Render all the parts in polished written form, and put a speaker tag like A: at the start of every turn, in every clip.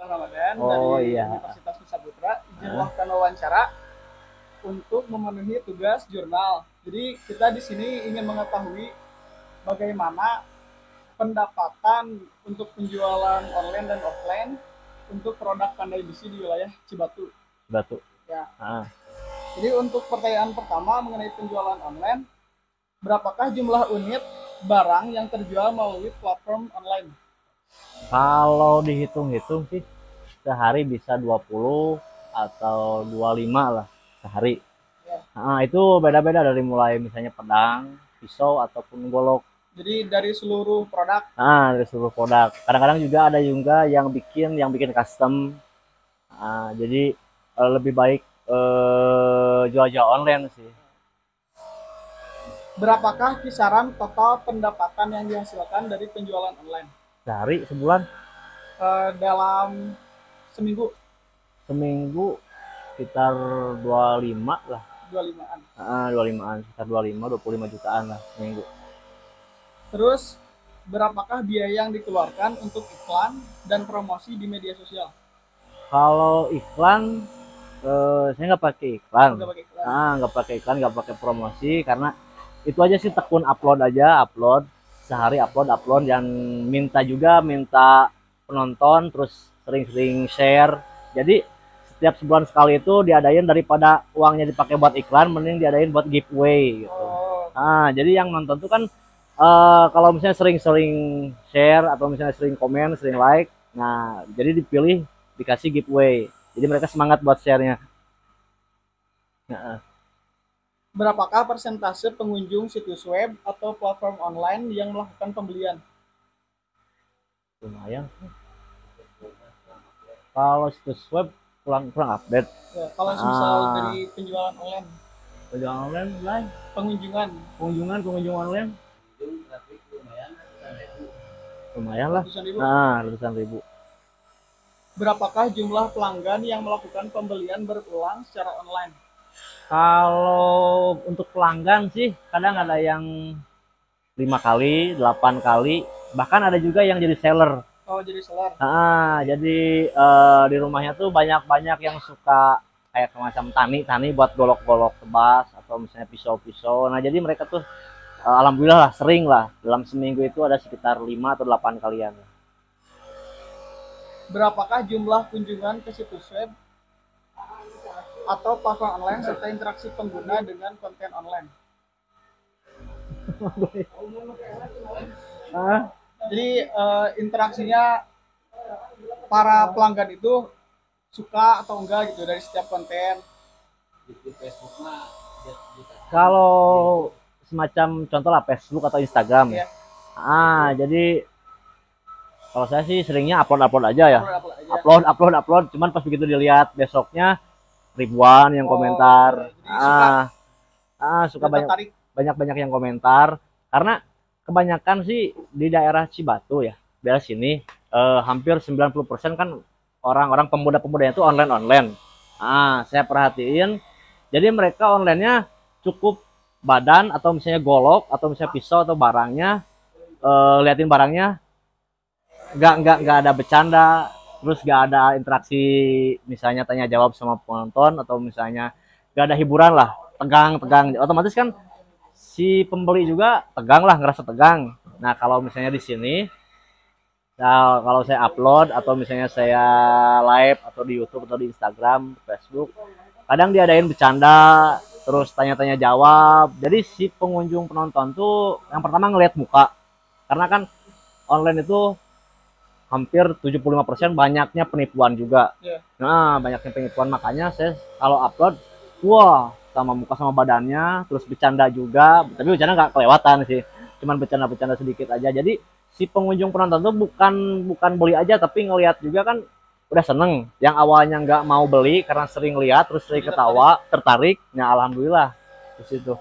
A: Ramadan
B: Oh
A: dari
B: iya.
A: Universitas Nusa Putra izin
B: Heeh.
A: melakukan wawancara untuk memenuhi tugas jurnal. Jadi kita di sini ingin mengetahui bagaimana pendapatan untuk penjualan online dan offline untuk produk pandai besi di wilayah Cibatu.
B: Batu.
A: Ya.
B: Ah.
A: Jadi untuk pertanyaan pertama mengenai penjualan online, berapakah jumlah unit barang yang terjual melalui platform online?
B: Kalau dihitung-hitung sih sehari bisa 20 atau 25 lah sehari.
A: Ya.
B: Nah, itu beda-beda dari mulai misalnya pedang, pisau ataupun golok.
A: Jadi dari seluruh produk.
B: Nah, dari seluruh produk. Kadang-kadang juga ada juga yang bikin custom. Nah, jadi lebih baik jual-jual online sih.
A: Berapakah kisaran total pendapatan yang dihasilkan dari penjualan online?
B: Sehari, sebulan,
A: Dalam seminggu
B: seminggu sekitar 25 lah.
A: 25-an.
B: 25-an, sekitar 25, 25 jutaan lah seminggu.
A: Terus berapakah biaya yang dikeluarkan untuk iklan dan promosi di media sosial?
B: Kalau iklan, saya nggak pakai iklan.
A: Nggak pakai iklan.
B: Nggak pakai iklan, nggak pakai promosi karena itu aja sih, tekun upload aja, upload sehari, upload dan minta penonton, terus sering-sering share. Jadi setiap sebulan sekali itu diadain, daripada uangnya dipakai buat iklan, mending diadain buat giveaway gitu.
A: Oh,
B: Jadi yang nonton tuh kan kalau misalnya sering-sering share atau misalnya sering komen, sering like, nah jadi dipilih, dikasih giveaway. Jadi mereka semangat buat share-nya. Nah,
A: berapakah persentase pengunjung situs web atau platform online yang melakukan pembelian?
B: lumayan. Kalau situs web kurang kurang update.
A: Ya, kalau misal
B: Ah,
A: dari penjualan online,
B: penjualan online lain,
A: pengunjungan
B: pengunjung online lumayan lah.
A: ratusan ribu.
B: Nah, ratusan ribu.
A: Berapakah jumlah pelanggan yang melakukan pembelian berulang secara online?
B: Kalau untuk pelanggan sih kadang ada yang 5 kali, 8 kali, bahkan ada juga yang jadi seller.
A: Oh, jadi seller.
B: Jadi di rumahnya tuh banyak-banyak yang suka kayak semacam tani buat golok-golok tebas atau misalnya pisau-pisau. Nah, jadi mereka tuh alhamdulillah lah, sering lah, dalam seminggu itu ada sekitar 5 atau 8 kalian.
A: Berapakah jumlah kunjungan ke situs web atau platform online serta interaksi pengguna dengan konten online?
B: Ah,
A: Jadi interaksinya para pelanggan itu suka atau enggak gitu dari setiap konten.
B: kalau semacam contoh lah Facebook atau Instagram.
A: Ya,
B: Jadi kalau saya sih seringnya upload aja ya.
A: upload aja.
B: Upload. Cuman pas begitu dilihat besoknya ribuan yang komentar.
A: Jadi suka
B: Suka banyak
A: tertarik.
B: banyak yang komentar karena kebanyakan sih di daerah Cibatu ya. Daerah sini hampir 90% kan orang-orang pemuda-pemudanya itu online. Saya perhatiin, jadi mereka onlinenya cukup badan atau misalnya golok atau misalnya pisau atau barangnya, liatin barangnya, nggak ada bercanda, terus nggak ada interaksi misalnya tanya jawab sama penonton, atau misalnya nggak ada hiburan lah, tegang, otomatis kan si pembeli juga tegang lah, ngerasa tegang. Nah, kalau misalnya di sini, nah, kalau saya upload atau misalnya saya live atau di YouTube atau di Instagram, Facebook, kadang diadain bercanda, terus tanya-tanya jawab. Jadi si pengunjung penonton tuh yang pertama ngelihat muka, karena kan online itu hampir 75% banyaknya penipuan juga.
A: Ya.
B: Nah, banyaknya penipuan, makanya saya kalau upload, wah, sama muka sama badannya, terus bercanda juga, tapi bercanda nggak kelewatan sih, cuman bercanda sedikit aja. Jadi si pengunjung penonton tuh bukan beli aja, tapi ngelihat juga kan udah seneng. Yang awalnya nggak mau beli karena sering lihat, terus sering ketawa, tertarik, nah alhamdulillah di situ.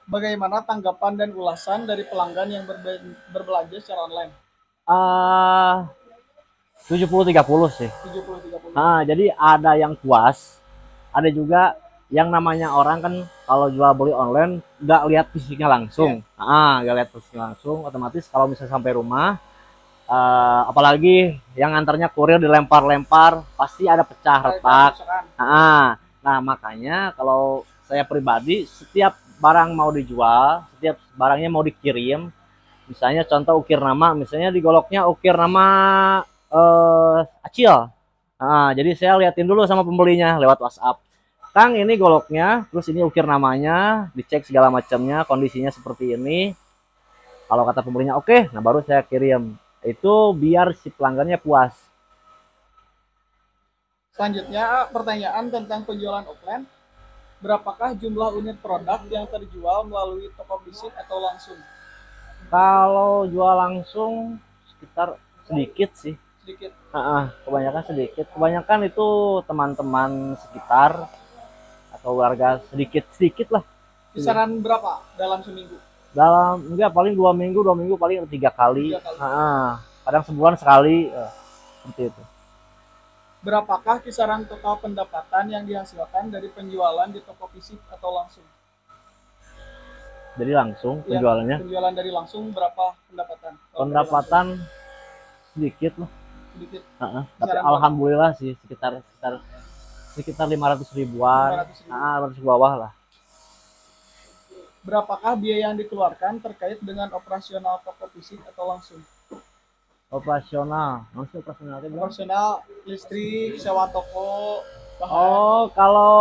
A: Bagaimana tanggapan dan ulasan dari pelanggan yang berbelanja secara online?
B: 70-30 sih.
A: 70-30.
B: Jadi ada yang puas, ada juga yang namanya orang kan kalau jual beli online nggak lihat fisiknya langsung. Nggak lihat fisiknya langsung, otomatis kalau misalnya sampai rumah Apalagi yang ngantarnya kurir dilempar-lempar, pasti ada pecah retak. Nah, makanya kalau saya pribadi, setiap barang mau dijual, setiap barangnya mau dikirim, misalnya contoh ukir nama, misalnya di goloknya ukir nama Acil. Nah, jadi saya liatin dulu sama pembelinya lewat WhatsApp. Kang, ini goloknya, terus ini ukir namanya, dicek segala macamnya, kondisinya seperti ini. Kalau kata pembelinya oke, nah baru saya kirim. Itu biar si pelanggannya puas.
A: Selanjutnya, pertanyaan tentang penjualan offline. Berapakah jumlah unit produk yang terjual melalui toko fisik atau langsung?
B: Kalau jual langsung sekitar sedikit sih.
A: Sedikit.
B: Kebanyakan sedikit. Kebanyakan itu teman-teman sekitar atau warga sedikit-sedikit lah.
A: Kisaran berapa dalam seminggu?
B: Dalam enggak paling 2 minggu paling 3 kali. Kadang sebulan sekali seperti itu.
A: Berapakah kisaran total pendapatan yang dihasilkan dari penjualan di toko fisik atau langsung?
B: Jadi langsung penjualannya?
A: Penjualan dari langsung berapa pendapatan?
B: Pendapatan sedikit lah.
A: Sedikit.
B: Tapi alhamdulillah sih sekitar 500 ribuan. 500 bawah lah.
A: Berapakah biaya yang dikeluarkan terkait dengan operasional toko fisik atau langsung?
B: Operasional,
A: operasional listrik, sewa toko,
B: bahan. Oh, kalau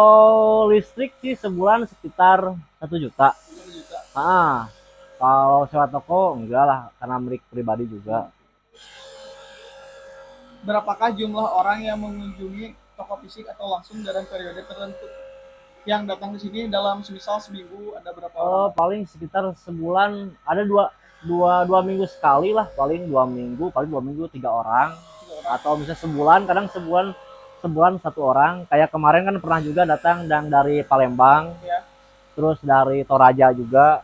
B: listrik sih sebulan sekitar 1 juta.
A: 1 juta.
B: Kalau sewa toko enggak lah, karena milik pribadi juga.
A: Berapakah jumlah orang yang mengunjungi toko fisik atau langsung dalam periode tertentu? Yang datang ke sini dalam semisal seminggu ada berapa orang?
B: Paling sekitar sebulan ada dua minggu sekali lah, paling 2 minggu 3 orang. Atau misalnya sebulan, kadang sebulan 1 orang. Kayak kemarin kan pernah juga datang dari Palembang ya. Terus dari Toraja juga.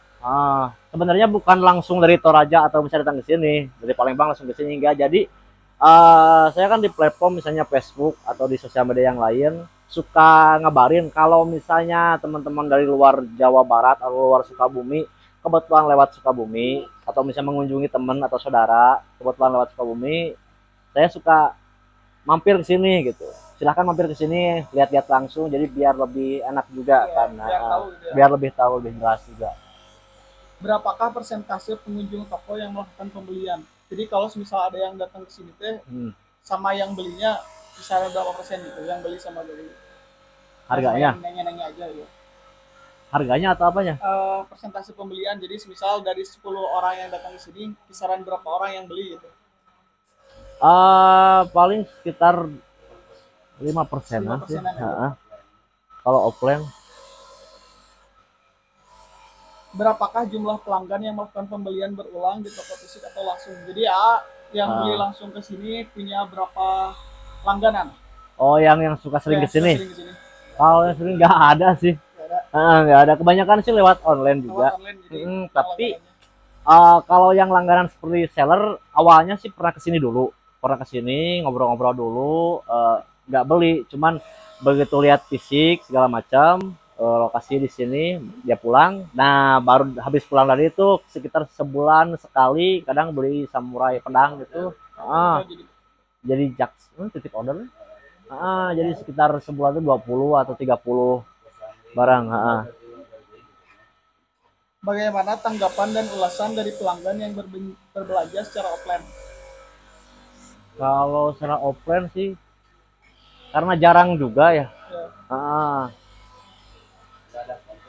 B: Sebenarnya bukan langsung dari Toraja atau misalnya datang ke sini dari Palembang langsung ke sini, enggak. Jadi saya kan di platform misalnya Facebook atau di sosial media yang lain suka ngabarin kalau misalnya teman-teman dari luar Jawa Barat atau luar Sukabumi kebetulan lewat Sukabumi atau misalnya mengunjungi teman atau saudara kebetulan lewat Sukabumi, saya suka mampir ke sini gitu. Silahkan mampir ke sini, lihat-lihat langsung, jadi biar lebih enak juga ya, karena biar lebih tahu, lebih jelas juga.
A: Berapakah persentase pengunjung toko yang melakukan pembelian? Jadi kalau misal ada yang datang ke sini teh sama yang belinya kisaran berapa persen gitu, yang beli sama beli?
B: Harganya?
A: Nanya-nanya aja ya.
B: Harganya atau apanya?
A: Persentase pembelian. Jadi misal dari 10 orang yang datang ke sini, kisaran berapa orang yang beli gitu?
B: Paling sekitar 5% sih. Kalau offline.
A: Berapakah jumlah pelanggan yang melakukan pembelian berulang di toko fisik atau langsung? Jadi yang beli langsung ke sini punya berapa langganan?
B: Oh, yang suka sering ke sini. Kalau yang sering nggak ada sih. Nggak ada. Kebanyakan sih lewat online juga. Tapi kalau yang langganan seperti seller, awalnya sih pernah kesini dulu. Pernah kesini ngobrol-ngobrol dulu, nggak beli. Cuman begitu lihat fisik segala macam, lokasi di sini, dia pulang. Nah, baru habis pulang dari itu sekitar sebulan sekali, kadang beli samurai pedang gitu. Jadi titip order. Jadi sekitar sebulan itu 20 atau 30 barang.
A: Bagaimana tanggapan dan ulasan dari pelanggan yang berbelanja secara offline?
B: Kalau secara offline sih karena jarang juga ya.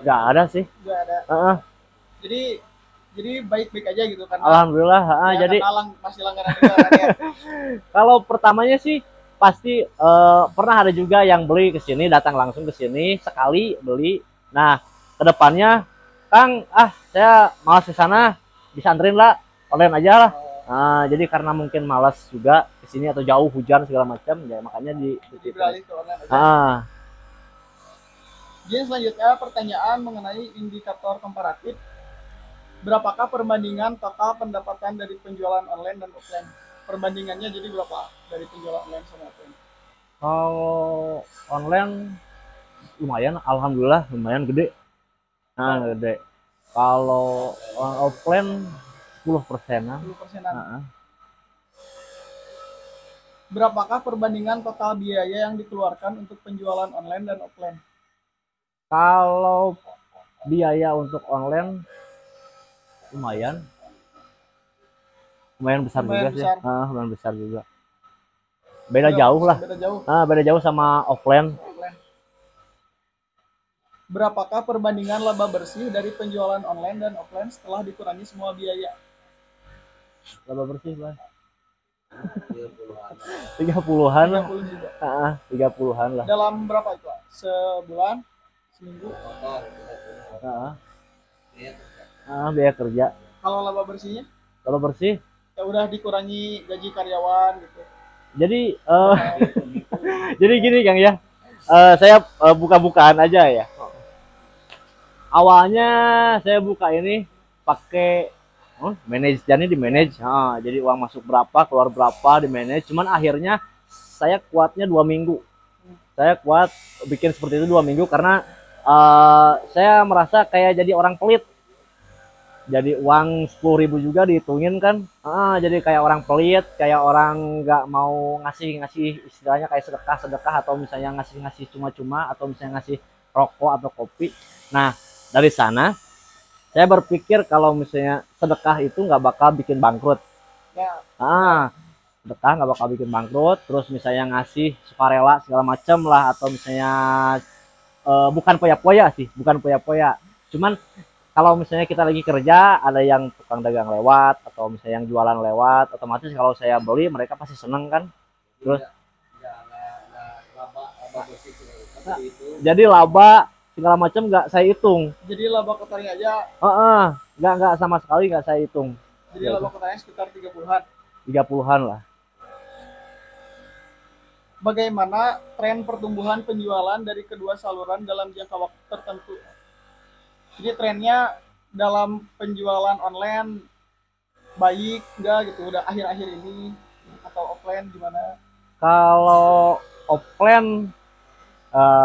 B: Nggak ada sih.
A: Nggak ada. Jadi baik-baik aja gitu kan?
B: Alhamdulillah. Jadi
A: masih langganan juga ya.
B: Kalau pertamanya sih pasti pernah ada juga yang beli ke sini, datang langsung ke sini sekali beli. Nah, kedepannya Kang, saya malas ke sana, bisa anterin lah, online aja lah. Jadi karena mungkin malas juga ke sini atau jauh hujan segala macam, ya makanya
A: beralih ke online aja. Jadi selanjutnya pertanyaan mengenai indikator komparatif. Berapakah perbandingan total pendapatan dari penjualan online dan offline? Perbandingannya jadi berapa dari penjualan online sama offline?
B: Kalau online lumayan, alhamdulillah lumayan gede. Gede. Kalau offline 10%.
A: Berapakah perbandingan total biaya yang dikeluarkan untuk penjualan online dan offline?
B: Kalau biaya untuk online lumayan, lumayan besar juga
A: Lumayan
B: sih.
A: besar.
B: Lumayan besar juga. Beda
A: Berapa
B: jauh
A: persen?
B: lah.
A: Beda jauh.
B: Beda jauh sama offline.
A: Offline. Berapakah perbandingan laba bersih dari penjualan online dan offline setelah dikurangi semua biaya?
B: Laba bersih lah. 30-an lah.
A: 30 juga.
B: 30-an lah.
A: Dalam berapa itu? Sebulan? Seminggu?
B: Biaya kerja.
A: Kalau laba bersihnya?
B: Laba bersih?
A: Ya udah dikurangi gaji karyawan gitu.
B: Jadi jadi gini Kang ya. Saya buka-bukaan aja ya. Awalnya saya buka ini pakai manage, jadi di manage. Jadi uang masuk berapa, keluar berapa di manage. Cuman akhirnya saya kuatnya 2 minggu. Saya kuat bikin seperti itu 2 minggu karena saya merasa kayak jadi orang pelit. Jadi uang 10.000 juga dihitungin kan. Jadi kayak orang pelit, kayak orang nggak mau ngasih istilahnya kayak sedekah atau misalnya ngasih cuma-cuma atau misalnya ngasih rokok atau kopi. Nah, dari sana saya berpikir kalau misalnya sedekah itu nggak bakal bikin bangkrut.
A: Ya.
B: Sedekah nggak bakal bikin bangkrut. Terus misalnya ngasih sukarela segala macam lah, atau misalnya bukan poya-poya sih, bukan poya-poya. Cuman kalau misalnya kita lagi kerja, ada yang tukang dagang lewat atau misalnya yang jualan lewat, otomatis kalau saya beli mereka pasti seneng kan. Terus jadi laba segala macam nggak saya hitung.
A: Jadi laba kotornya aja.
B: Nggak sama sekali nggak saya hitung.
A: Jadi laba kotornya sekitar 30-an.
B: 30-an lah.
A: Bagaimana tren pertumbuhan penjualan dari kedua saluran dalam jangka waktu tertentu? Jadi trennya dalam penjualan online baik enggak gitu udah akhir-akhir ini, atau offline gimana?
B: Kalau offline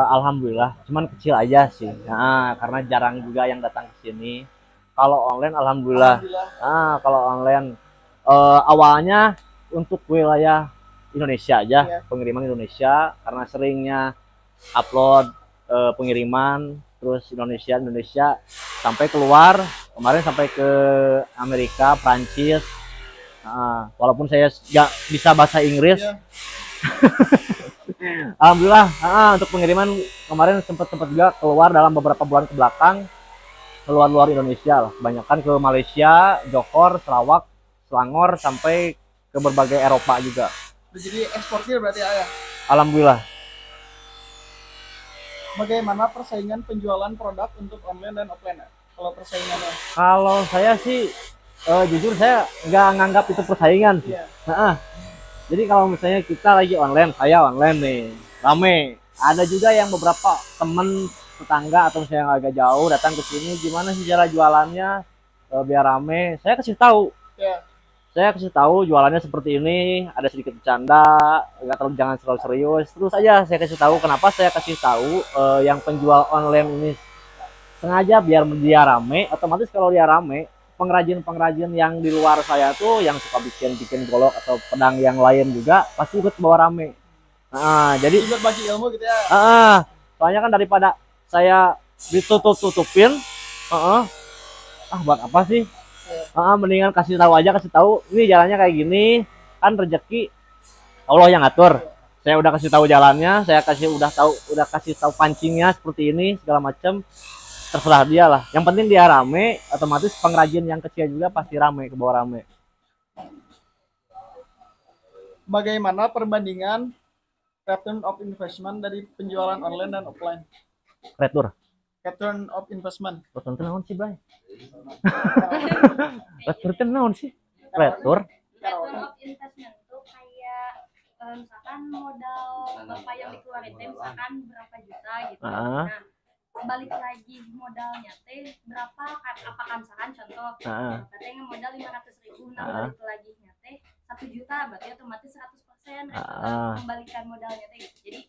B: alhamdulillah, cuman kecil aja sih. Karena jarang juga yang datang ke sini. Kalau online alhamdulillah. Kalau online awalnya untuk wilayah Indonesia aja, pengiriman Indonesia, karena seringnya upload pengiriman terus Indonesia sampai keluar. Kemarin sampai ke Amerika, Prancis. Walaupun saya nggak bisa bahasa Inggris. Alhamdulillah, untuk pengiriman kemarin sempat juga keluar dalam beberapa bulan ke belakang, keluar Indonesia lah, kebanyakan ke Malaysia, Johor, Sarawak, Selangor, sampai ke berbagai Eropa juga.
A: Jadi eksportir berarti ya?
B: Alhamdulillah.
A: Bagaimana persaingan penjualan produk untuk online dan offline? Kalau persaingannya?
B: Kalau saya sih jujur saya nggak nganggap itu persaingan sih. Jadi kalau misalnya kita lagi online, saya online nih, rame. Ada juga yang beberapa temen tetangga atau misalnya yang agak jauh datang ke sini, gimana sih cara jualannya biar rame. Saya kasih tahu. Saya kasih tahu jualannya seperti ini, ada sedikit bercanda, jangan terlalu serius. Terus aja saya kasih tahu. Kenapa saya kasih tahu yang penjual online ini sengaja biar dia rame. Otomatis kalau dia rame, pengrajin yang di luar saya tuh yang suka bikin golok atau pedang yang lain juga pasti ikut bawa rame. Jadi
A: ikut bagi ilmu gitu ya.
B: Soalnya kan daripada saya ditutup-tutupin, buat apa sih? Mendingan kasih tahu ini jalannya kayak gini, kan rezeki Allah yang ngatur. Saya udah kasih tahu jalannya, saya udah kasih tahu pancingnya seperti ini segala macam. Terserah dia lah. Yang penting dia rame, otomatis pengrajin yang kecil juga pasti rame, ke bawah rame.
A: Bagaimana perbandingan return of investment dari penjualan online dan offline? Return of investment.
B: Return naon sih, Bay? Return naon sih? Return
C: of investment tuh kayak misalkan modal Bapak yang dikeluarin misalkan berapa juta gitu. Nah, balik lagi modalnya teh berapa, apakah misalkan contoh berarti modal 500.000, nah balik lagi teh 1 juta, berarti otomatis 100% kembalikan modalnya teh gitu. Jadi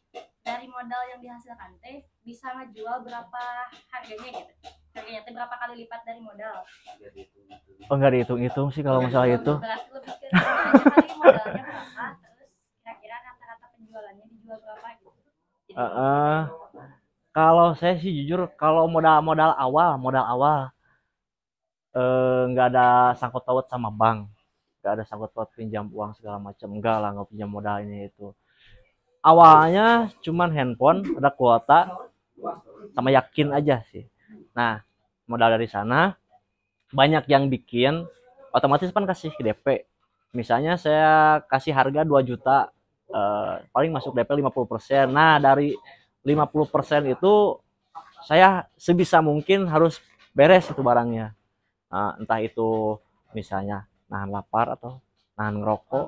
C: dari modal yang dihasilkan teh bisa ngejual berapa harganya gitu, harganya teh berapa kali lipat dari modal.
B: Nggak dihitung-hitung sih kalau masalah itu.
C: Berarti lebih ke aja kali modalnya berapa, terus kira-kira penjualannya dijual berapa gitu. Jadi,
B: kalau saya sih jujur, kalau modal awal nggak ada sangkut paut sama bank, nggak ada sangkut paut pinjam uang segala macam, enggak lah, nggak pinjam modal ini itu. Awalnya cuman handphone, ada kuota, sama yakin aja sih. Nah, modal dari sana banyak yang bikin, otomatis kan kasih ke DP. Misalnya saya kasih harga 2 juta, paling masuk DP 50%. Nah, dari 50% itu saya sebisa mungkin harus beres itu barangnya. Nah, entah itu misalnya nahan lapar atau nahan ngerokok,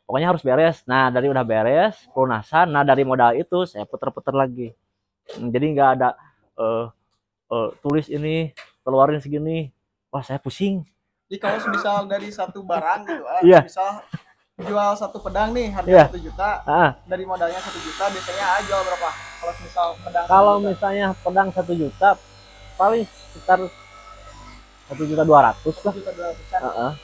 B: pokoknya harus beres. Nah, dari udah beres pelunasan, nah dari modal itu saya puter-puter lagi. Jadi nggak ada tulis ini keluarin segini, wah saya pusing.
A: Jadi kalau misal dari satu barang gitu,
B: Iya.
A: misal jual satu pedang nih harga
B: Iya.
A: 1 juta, dari modalnya 1 juta biasanya jual berapa? Kalau misal pedang
B: Kalau
A: 1 juta.
B: misalnya pedang 1 juta paling sekitar 1.200.000 lah.
A: 1.200.000.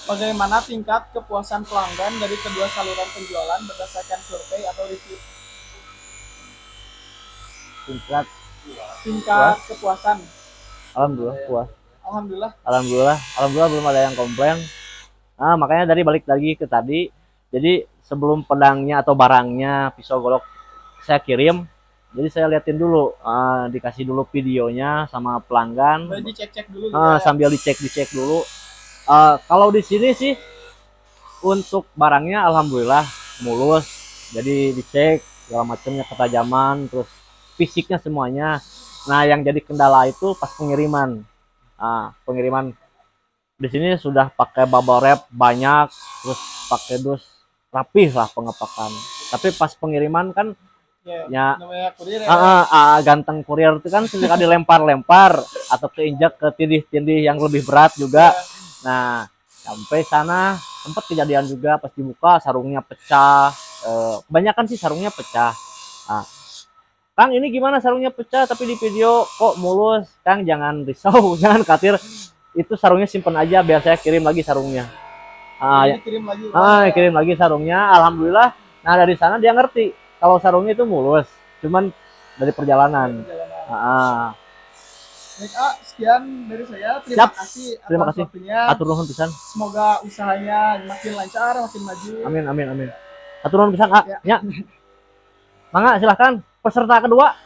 A: Bagaimana tingkat kepuasan pelanggan dari kedua saluran penjualan berdasarkan survei atau review? Tingkat kepuasan.
B: Alhamdulillah puas.
A: Alhamdulillah
B: Belum ada yang komplain. Nah, makanya dari balik lagi ke tadi, jadi sebelum pedangnya atau barangnya pisau golok saya kirim, jadi saya liatin dulu, dikasih dulu videonya sama pelanggan.
A: Boleh dicek-cek dulu juga,
B: sambil dicek dulu. Kalau di sini sih untuk barangnya alhamdulillah mulus, jadi dicek segala macamnya, ketajaman, terus fisiknya semuanya. Nah, yang jadi kendala itu pas pengiriman. Pengiriman di sini sudah pakai bubble wrap banyak, terus pakai dus rapih lah pengepakan. Tapi pas pengiriman kan ya
A: namanya kurir
B: ganteng kurir itu kan suka dilempar-lempar atau keinjak ke tindih-tindih yang lebih berat juga. Nah, sampai sana sempat kejadian juga pas dibuka sarungnya pecah. Kebanyakan sih sarungnya pecah. Kang, ini gimana sarungnya pecah tapi di video kok mulus? Kang, jangan risau, jangan khawatir. Itu sarungnya simpen aja, biar saya kirim lagi sarungnya. Kirim lagi sarungnya, alhamdulillah. Nah, dari sana dia ngerti kalau sarungnya itu mulus, cuman dari perjalanan.
A: Baik, sekian dari saya. Terima kasih waktunya.
B: Atur nuhun pisan.
A: Semoga usahanya makin lancar, makin maju.
B: Amin. Atur nuhun pisan, ya. Mangga silahkan peserta kedua.